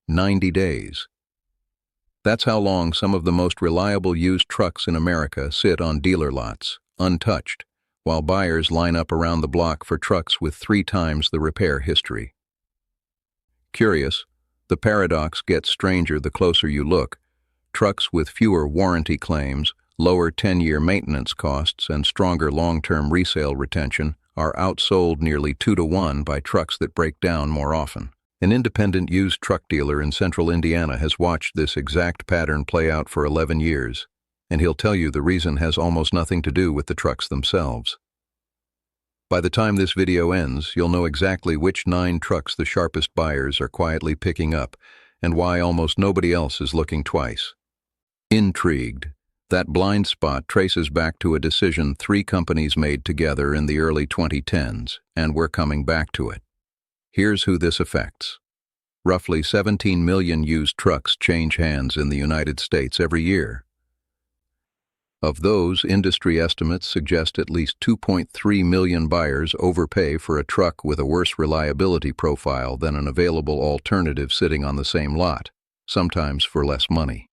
90 days. That's how long some of the most reliable used trucks in America sit on dealer lots, untouched, while buyers line up around the block for trucks with 3 times the repair history. Curious, the paradox gets stranger the closer you look. Trucks with fewer warranty claims, lower 10-year maintenance costs, and stronger long-term resale retention are outsold nearly 2-to-1 by trucks that break down more often. An independent used truck dealer in central Indiana has watched this exact pattern play out for 11 years, and he'll tell you the reason has almost nothing to do with the trucks themselves. By the time this video ends, you'll know exactly which 9 trucks the sharpest buyers are quietly picking up and why almost nobody else is looking twice. Intrigued, that blind spot traces back to a decision 3 companies made together in the early 2010s, and we're coming back to it. Here's who this affects. Roughly 17 million used trucks change hands in the United States every year. Of those, industry estimates suggest at least 2.3 million buyers overpay for a truck with a worse reliability profile than an available alternative sitting on the same lot, sometimes for less money.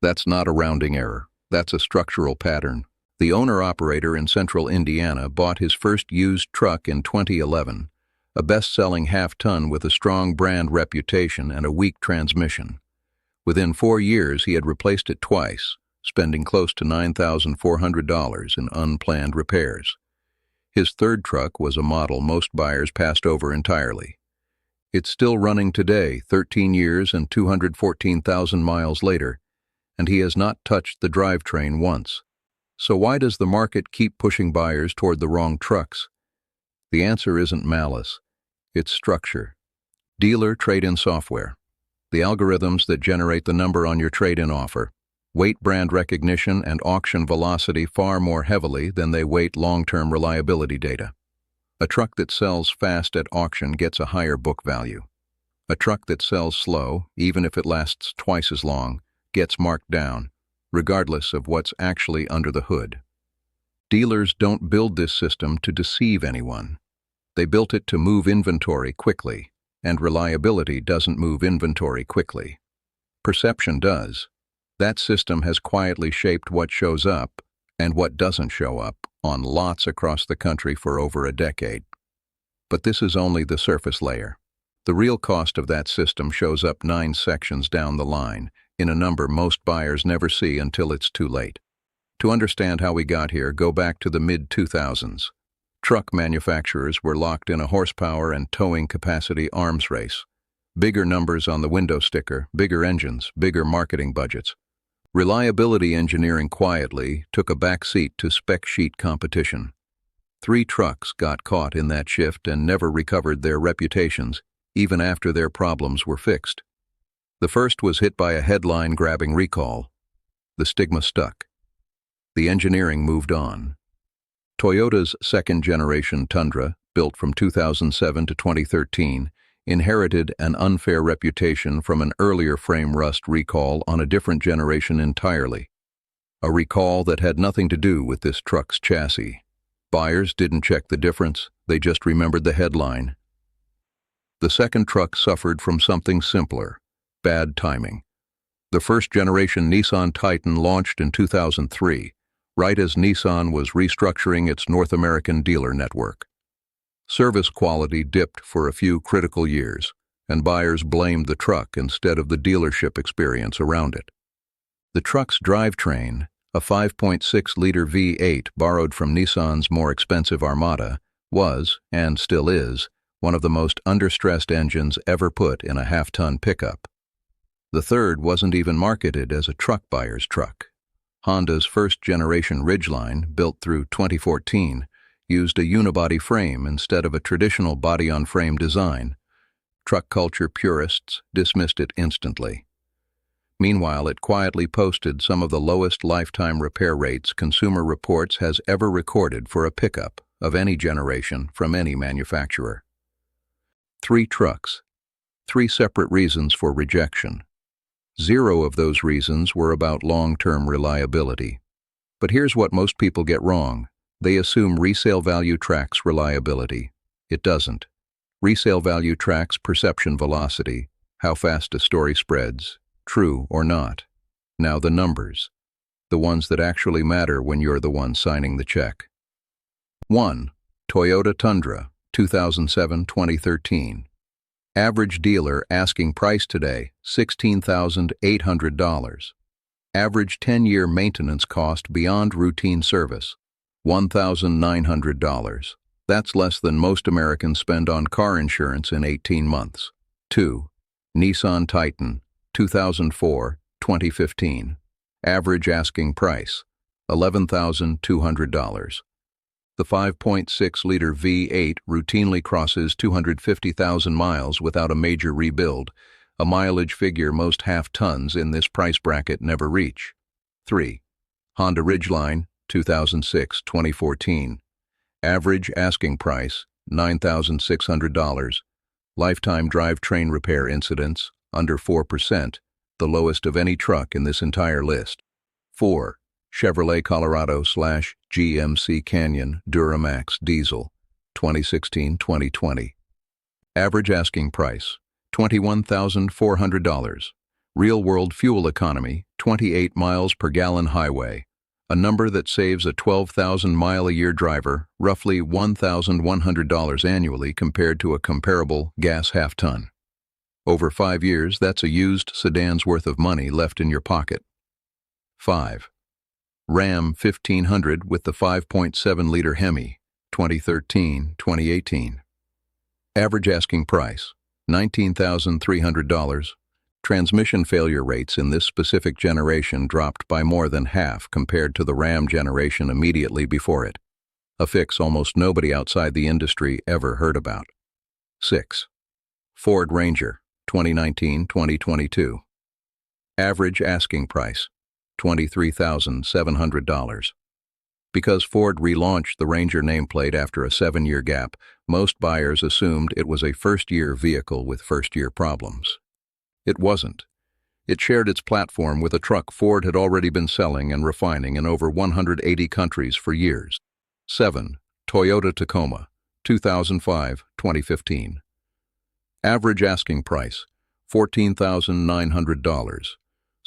That's not a rounding error. That's a structural pattern. The owner-operator in central Indiana bought his first used truck in 2011, a best-selling half-ton with a strong brand reputation and a weak transmission. Within 4 years, he had replaced it twice, spending close to $9,400 in unplanned repairs. His third truck was a model most buyers passed over entirely. It's still running today, 13 years and 214,000 miles later, and he has not touched the drivetrain once. So why does the market keep pushing buyers toward the wrong trucks? The answer isn't malice. It's structure. Dealer trade-in software. The algorithms that generate the number on your trade-in offer weight brand recognition and auction velocity far more heavily than they weight long-term reliability data. A truck that sells fast at auction gets a higher book value. A truck that sells slow, even if it lasts twice as long, gets marked down, regardless of what's actually under the hood. Dealers don't build this system to deceive anyone. They built it to move inventory quickly, and reliability doesn't move inventory quickly. Perception does. That system has quietly shaped what shows up and what doesn't show up on lots across the country for over a decade. But this is only the surface layer. The real cost of that system shows up 9 sections down the line, in a number most buyers never see until it's too late. To understand how we got here, go back to the mid-2000s. Truck manufacturers were locked in a horsepower and towing capacity arms race. Bigger numbers on the window sticker, bigger engines, bigger marketing budgets. Reliability engineering quietly took a back seat to spec sheet competition. 3 trucks got caught in that shift and never recovered their reputations, even after their problems were fixed. The first was hit by a headline-grabbing recall. The stigma stuck. The engineering moved on. Toyota's second-generation Tundra, built from 2007 to 2013, inherited an unfair reputation from an earlier frame rust recall on a different generation entirely. A recall that had nothing to do with this truck's chassis. Buyers didn't check the difference, they just remembered the headline. The second truck suffered from something simpler: bad timing. The first-generation Nissan Titan launched in 2003, right as Nissan was restructuring its North American dealer network. Service quality dipped for a few critical years, and buyers blamed the truck instead of the dealership experience around it. The truck's drivetrain, a 5.6-liter V8 borrowed from Nissan's more expensive Armada, was, and still is, one of the most understressed engines ever put in a half-ton pickup. The third wasn't even marketed as a truck buyer's truck. Honda's first-generation Ridgeline, built through 2014, used a unibody frame instead of a traditional body-on-frame design. Truck culture purists dismissed it instantly. Meanwhile, it quietly posted some of the lowest lifetime repair rates Consumer Reports has ever recorded for a pickup of any generation from any manufacturer. 3 trucks, 3 separate reasons for rejection. 0 of those reasons were about long-term reliability. But here's what most people get wrong. They assume resale value tracks reliability. It doesn't. Resale value tracks perception velocity, how fast a story spreads, true or not. Now the numbers, the ones that actually matter when you're the one signing the check. 1. Toyota Tundra, 2007-2013. Average dealer asking price today, $16,800. Average 10-year maintenance cost beyond routine service, $1,900. That's less than most Americans spend on car insurance in 18 months. 2. Nissan Titan, 2004-2015. Average asking price, $11,200. The 5.6-liter V8 routinely crosses 250,000 miles without a major rebuild, a mileage figure most half-tons in this price bracket never reach. 3. Honda Ridgeline, 2006-2014. Average asking price, $9,600. Lifetime drivetrain repair incidents, under 4%, the lowest of any truck in this entire list. 4. Chevrolet Colorado/GMC Canyon Duramax Diesel, 2016-2020. Average asking price, $21,400. Real-world fuel economy, 28 miles per gallon highway, a number that saves a 12,000-mile-a-year driver roughly $1,100 annually compared to a comparable gas half-ton. Over 5 years, that's a used sedan's worth of money left in your pocket. 5. Ram 1500 with the 5.7-liter Hemi, 2013-2018. Average asking price, $19,300. Transmission failure rates in this specific generation dropped by more than half compared to the Ram generation immediately before it, a fix almost nobody outside the industry ever heard about. 6. Ford Ranger, 2019-2022. Average asking price, $23,700. Because Ford relaunched the Ranger nameplate after a 7-year gap, most buyers assumed it was a first-year vehicle with first-year problems. It wasn't. It shared its platform with a truck Ford had already been selling and refining in over 180 countries for years. 7. Toyota Tacoma, 2005-2015. Average asking price, $14,900.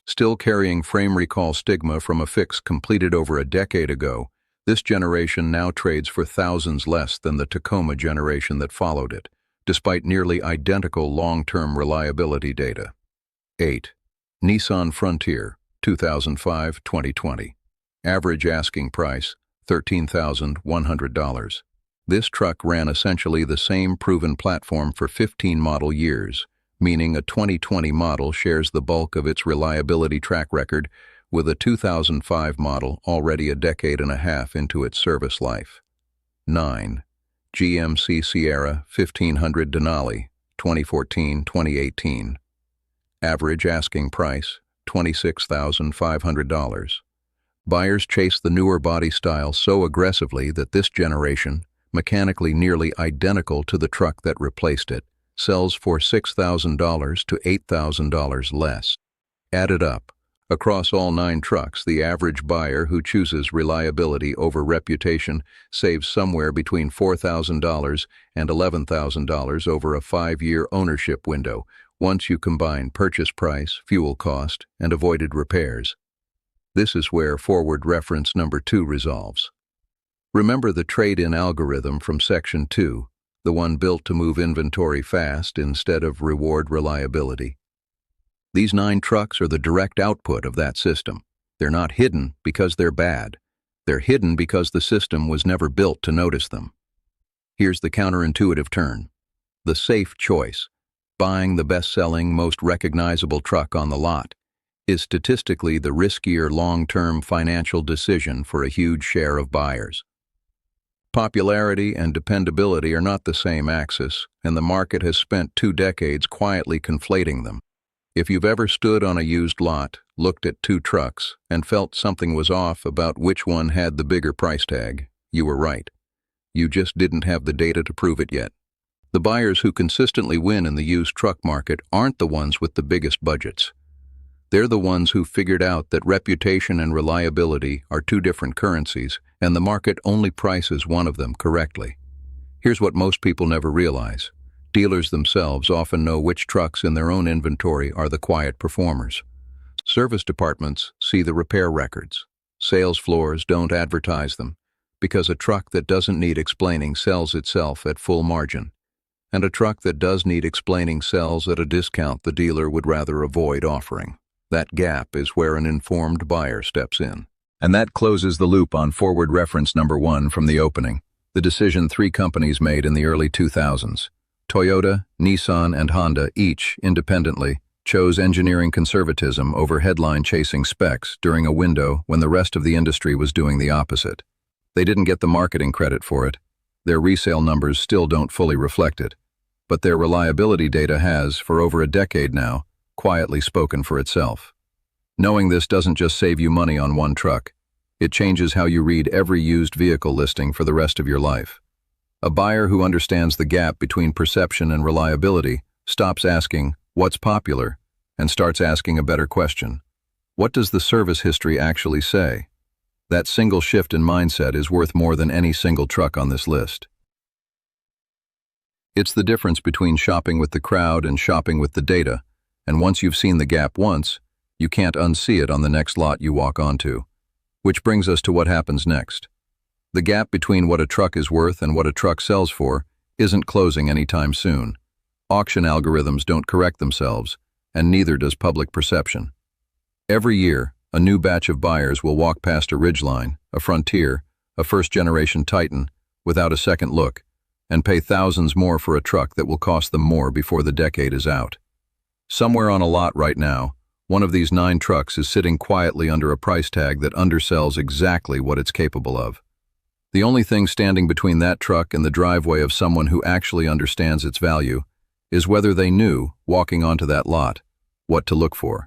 Still carrying frame recall stigma from a fix completed over a decade ago, this generation now trades for thousands less than the Tacoma generation that followed it, despite nearly identical long-term reliability data. 8. Nissan Frontier, 2005-2020. Average asking price, $13,100. This truck ran essentially the same proven platform for 15 model years, meaning a 2020 model shares the bulk of its reliability track record with a 2005 model already a decade and a half into its service life. 9. GMC Sierra 1500 Denali, 2014-2018. Average asking price, $26,500. Buyers chase the newer body style so aggressively that this generation, mechanically nearly identical to the truck that replaced it, sells for $6,000 to $8,000 less. Added up, across all 9 trucks, the average buyer who chooses reliability over reputation saves somewhere between $4,000 and $11,000 over a 5-year ownership window, once you combine purchase price, fuel cost, and avoided repairs. This is where forward reference number 2 resolves. Remember the trade-in algorithm from Section 2, the one built to move inventory fast instead of reward reliability. These 9 trucks are the direct output of that system. They're not hidden because they're bad. They're hidden because the system was never built to notice them. Here's the counterintuitive turn. The safe choice, buying the best-selling, most recognizable truck on the lot, is statistically the riskier long-term financial decision for a huge share of buyers. Popularity and dependability are not the same axis, and the market has spent 2 decades quietly conflating them. If you've ever stood on a used lot, looked at 2 trucks, and felt something was off about which one had the bigger price tag, you were right. You just didn't have the data to prove it yet. The buyers who consistently win in the used truck market aren't the ones with the biggest budgets. They're the ones who figured out that reputation and reliability are 2 different currencies, and the market only prices one of them correctly. Here's what most people never realize. Dealers themselves often know which trucks in their own inventory are the quiet performers. Service departments see the repair records. Sales floors don't advertise them, because a truck that doesn't need explaining sells itself at full margin, and a truck that does need explaining sells at a discount the dealer would rather avoid offering. That gap is where an informed buyer steps in. And that closes the loop on forward reference number 1 from the opening, the decision 3 companies made in the early 2000s. Toyota, Nissan, and Honda each, independently, chose engineering conservatism over headline-chasing specs during a window when the rest of the industry was doing the opposite. They didn't get the marketing credit for it. Their resale numbers still don't fully reflect it. But their reliability data has, for over a decade now, quietly spoken for itself. Knowing this doesn't just save you money on one truck. It changes how you read every used vehicle listing for the rest of your life. A buyer who understands the gap between perception and reliability stops asking, "What's popular?" and starts asking a better question. What does the service history actually say? That single shift in mindset is worth more than any single truck on this list. It's the difference between shopping with the crowd and shopping with the data, and once you've seen the gap once, you can't unsee it on the next lot you walk onto. Which brings us to what happens next. The gap between what a truck is worth and what a truck sells for isn't closing anytime soon. Auction algorithms don't correct themselves, and neither does public perception. Every year, a new batch of buyers will walk past a Ridgeline, a Frontier, a first-generation Titan, without a second look, and pay thousands more for a truck that will cost them more before the decade is out. Somewhere on a lot right now, one of these 9 trucks is sitting quietly under a price tag that undersells exactly what it's capable of. The only thing standing between that truck and the driveway of someone who actually understands its value is whether they knew, walking onto that lot, what to look for.